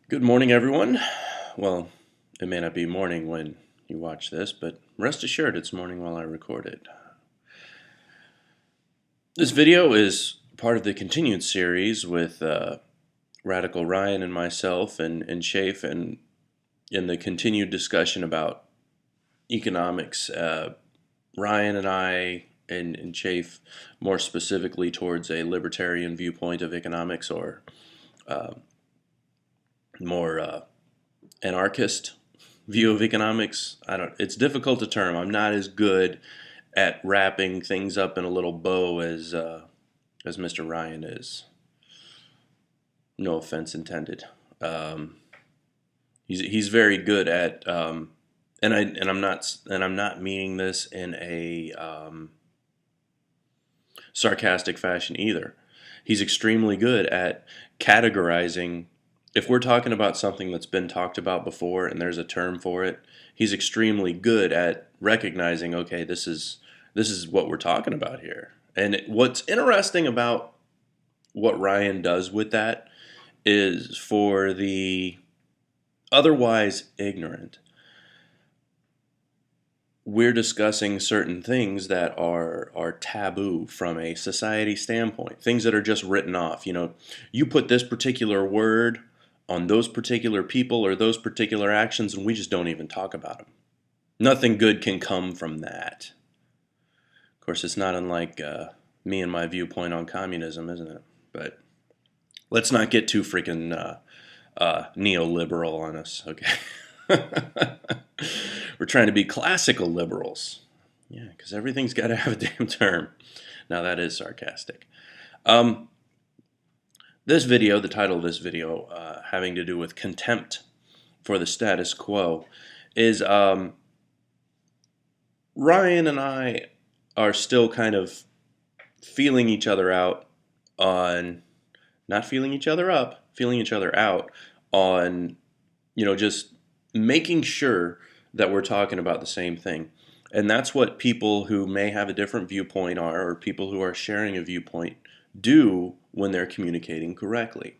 Good morning, everyone. Well, it may not be morning when you watch this, but rest assured it's morning while I record it. This video is part of the continued series with Radical Ryan and myself and Shafe, and in the continued discussion about economics. Ryan and I and Shafe more specifically towards a libertarian viewpoint of economics, or more anarchist view of economics. It's difficult to term. I'm not as good at wrapping things up in a little bow as Mr. Ryan is. No offense intended. He's very good at I'm not meaning this in a sarcastic fashion either. He's extremely good at categorizing. If we're talking about something that's been talked about before and there's a term for it, he's extremely good at recognizing, okay, this is what we're talking about here. And what's interesting about what Ryan does with that is, for the otherwise ignorant, we're discussing certain things that are taboo from a society standpoint, things that are just written off. You put this particular word on those particular people or those particular actions, and we just don't even talk about them. Nothing good can come from that. Of course, it's not unlike me and my viewpoint on communism, isn't it? But let's not get too freaking neoliberal on us, okay? We're trying to be classical liberals. Yeah, because everything's got to have a damn term. Now, that is sarcastic. This video, the title of this video, having to do with contempt for the status quo, is Ryan and I are still kind of feeling each other out on, not feeling each other up, feeling each other out on, just making sure that we're talking about the same thing. And that's what people who may have a different viewpoint are, or people who are sharing a viewpoint, do when they're communicating correctly.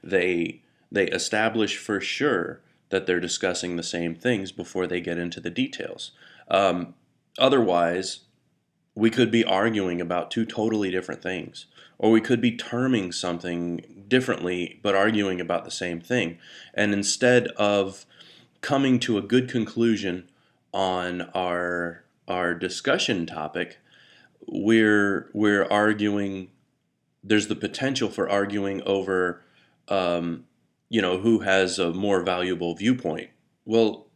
They establish for sure that they're discussing the same things before they get into the details. Otherwise, we could be arguing about two totally different things, or we could be terming something differently but arguing about the same thing. And instead of coming to a good conclusion on our discussion topic, we're arguing. There's the potential for arguing over, who has a more valuable viewpoint. Well,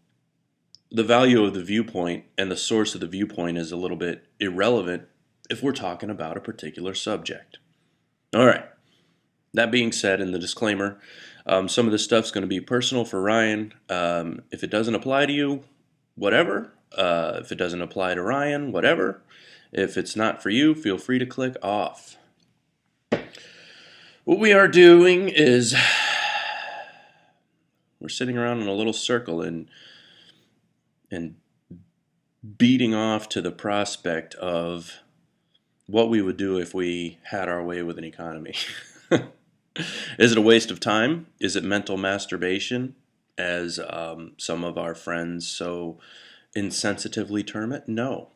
the value of the viewpoint and the source of the viewpoint is a little bit irrelevant if we're talking about a particular subject. All right. That being said, in the disclaimer, some of this stuff's going to be personal for Ryan. If it doesn't apply to you, whatever. If it doesn't apply to Ryan, whatever. If it's not for you, feel free to click off. What we are doing is we're sitting around in a little circle and beating off to the prospect of what we would do if we had our way with an economy. Is it a waste of time? Is it mental masturbation, as some of our friends so insensitively term it? No,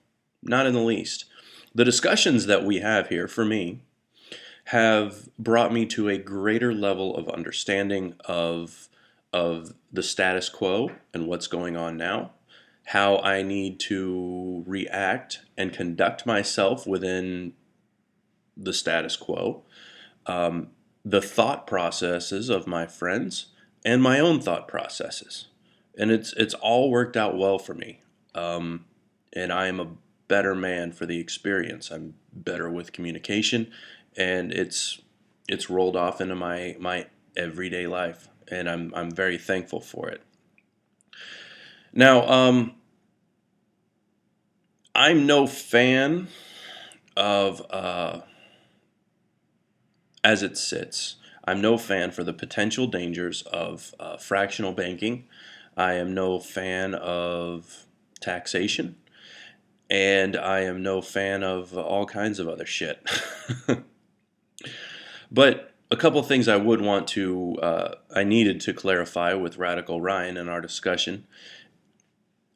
not in the least. The discussions that we have here, for me, have brought me to a greater level of understanding of the status quo and what's going on now, how I need to react and conduct myself within the status quo, the thought processes of my friends, and my own thought processes. And it's all worked out well for me. And I am a better man for the experience. I'm better with communication, and it's rolled off into my everyday life, and I'm very thankful for it. Now, I'm no fan of as it sits. I'm no fan for the potential dangers of fractional banking. I am no fan of taxation, and I am no fan of all kinds of other shit. But A couple things I needed to clarify with Radical Ryan in our discussion.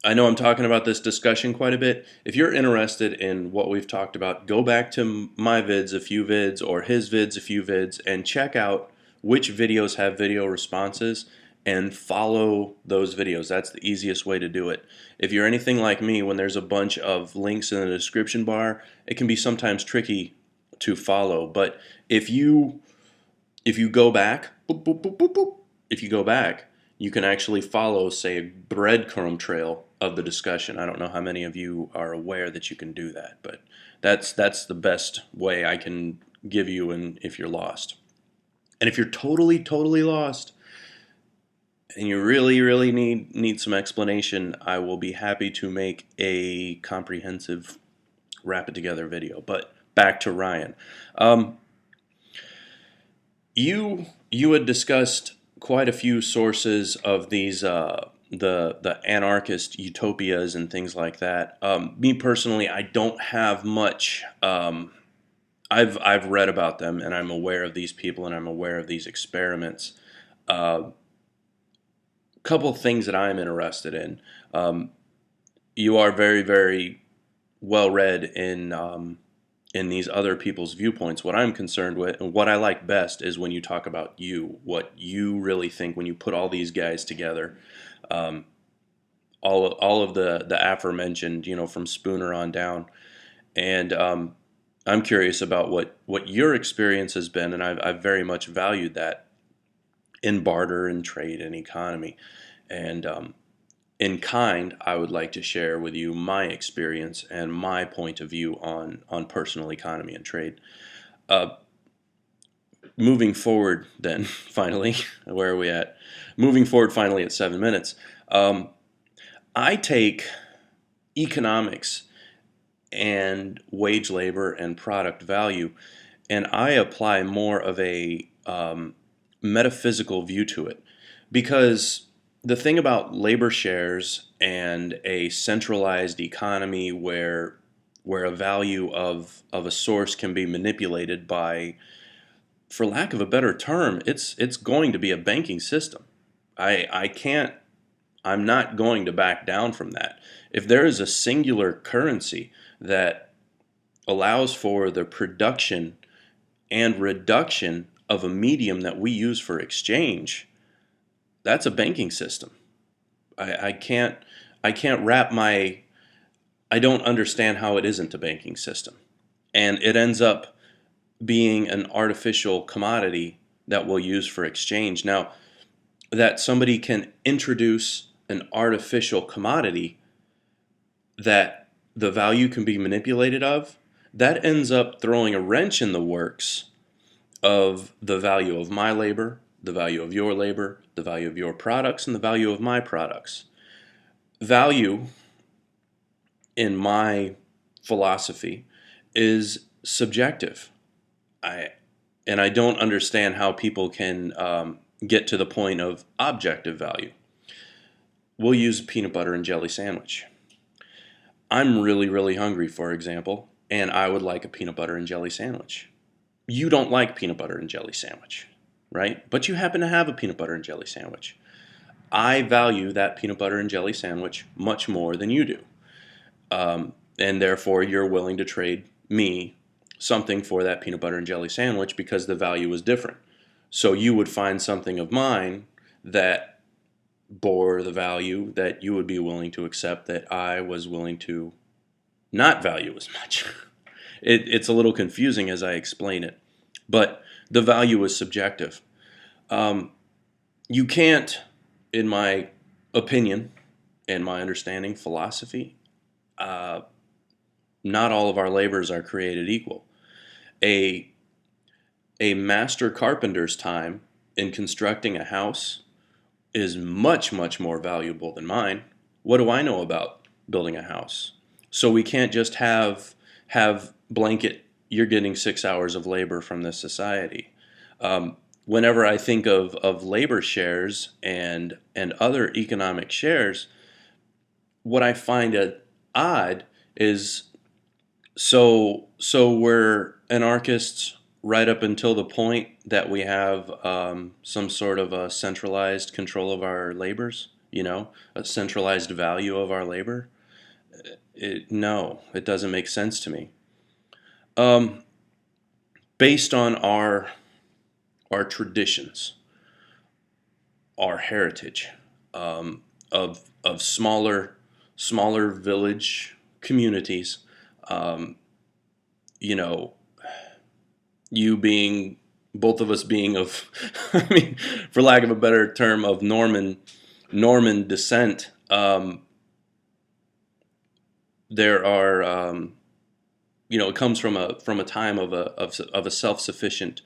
I know I'm talking about this discussion quite a bit. If you're interested in what we've talked about, go back to my vids, a few vids, or his vids, a few vids, and check out which videos have video responses and follow those videos. That's the easiest way to do it. If you're anything like me, when there's a bunch of links in the description bar, it can be sometimes tricky to follow. But if you go back, boop, boop, boop, boop, boop, if you go back, you can actually follow, say, a breadcrumb trail of the discussion. I don't know how many of you are aware that you can do that, but that's the best way I can give you if you're lost. And if you're totally, totally lost and you really, really need some explanation, I will be happy to make a comprehensive, wrap it together video. But back to Ryan. You had discussed quite a few sources of these the anarchist utopias and things like that. Me personally, I don't have much. I've read about them, and I'm aware of these people, and I'm aware of these experiments. Couple things that I'm interested in. You are very, very well read in these other people's viewpoints. What I'm concerned with and what I like best is when you talk about what you really think when you put all these guys together. All of the aforementioned, from Spooner on down. And I'm curious about what your experience has been, and I've very much valued that in barter and trade and economy. And in kind, I would like to share with you my experience and my point of view on personal economy and trade. Moving forward, then, finally, where are we at? Moving forward, finally, at 7 minutes. I take economics and wage labor and product value, and I apply more of a metaphysical view to it. Because the thing about labor shares and a centralized economy where a value of a source can be manipulated by, for lack of a better term, it's going to be a banking system. I'm not going to back down from that. If there is a singular currency that allows for the production and reduction of a medium that we use for exchange, that's a banking system. I can't wrap my, I don't understand how it isn't a banking system. And it ends up being an artificial commodity that we'll use for exchange. Now, that somebody can introduce an artificial commodity that the value can be manipulated of, that ends up throwing a wrench in the works of the value of my labor, the value of your labor, the value of your products, and the value of my products. Value, in my philosophy, is subjective. I don't understand how people can get to the point of objective value. We'll use a peanut butter and jelly sandwich. I'm really, really hungry, for example, and I would like a peanut butter and jelly sandwich. You don't like peanut butter and jelly sandwich, right? But you happen to have a peanut butter and jelly sandwich. I value that peanut butter and jelly sandwich much more than you do. And therefore, you're willing to trade me something for that peanut butter and jelly sandwich because the value is different. So you would find something of mine that bore the value that you would be willing to accept that I was willing to not value as much. It's a little confusing as I explain it, but the value is subjective. You can't, in my opinion and my understanding, philosophy, not all of our labors are created equal. A master carpenter's time in constructing a house is much, much more valuable than mine. What do I know about building a house? So we can't just have blanket, you're getting 6 hours of labor from this society. Whenever I think of labor shares and other economic shares, what I find odd is so we're anarchists right up until the point that we have some sort of a centralized control of our labors, a centralized value of our labor. No, it doesn't make sense to me. Um, Based on our traditions, our heritage, of smaller village communities, um, you know, you being both of us being of, I mean, for lack of a better term, of Norman descent. There are it comes from a time of a self-sufficient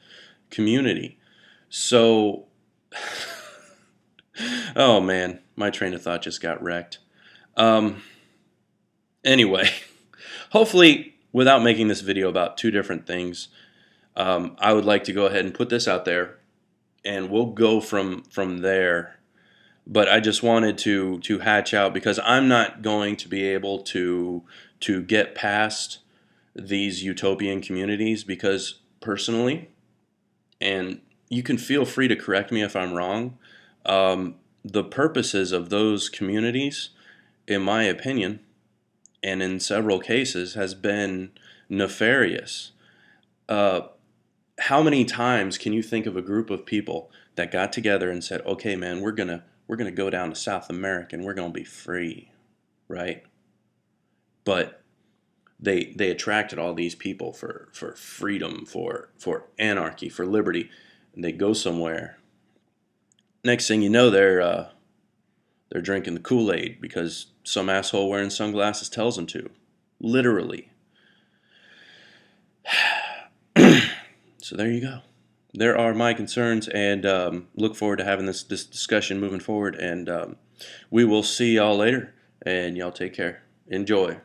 community. So, oh man, my train of thought just got wrecked. Um, anyway, hopefully, without making this video about two different things, I would like to go ahead and put this out there, and we'll go from there. But I just wanted to hatch out, because I'm not going to be able to get past these utopian communities, because personally, and you can feel free to correct me if I'm wrong, the purposes of those communities, in my opinion, and in several cases, has been nefarious. Uh, how many times can you think of a group of people that got together and said, "Okay, man, we're gonna go down to South America and we're gonna be free," right? But they attracted all these people for freedom, for anarchy, for liberty, and they go somewhere. Next thing you know, they're drinking the Kool-Aid because some asshole wearing sunglasses tells them to, literally. So there you go. There are my concerns, and look forward to having this discussion moving forward. And we will see y'all later. And y'all take care. Enjoy.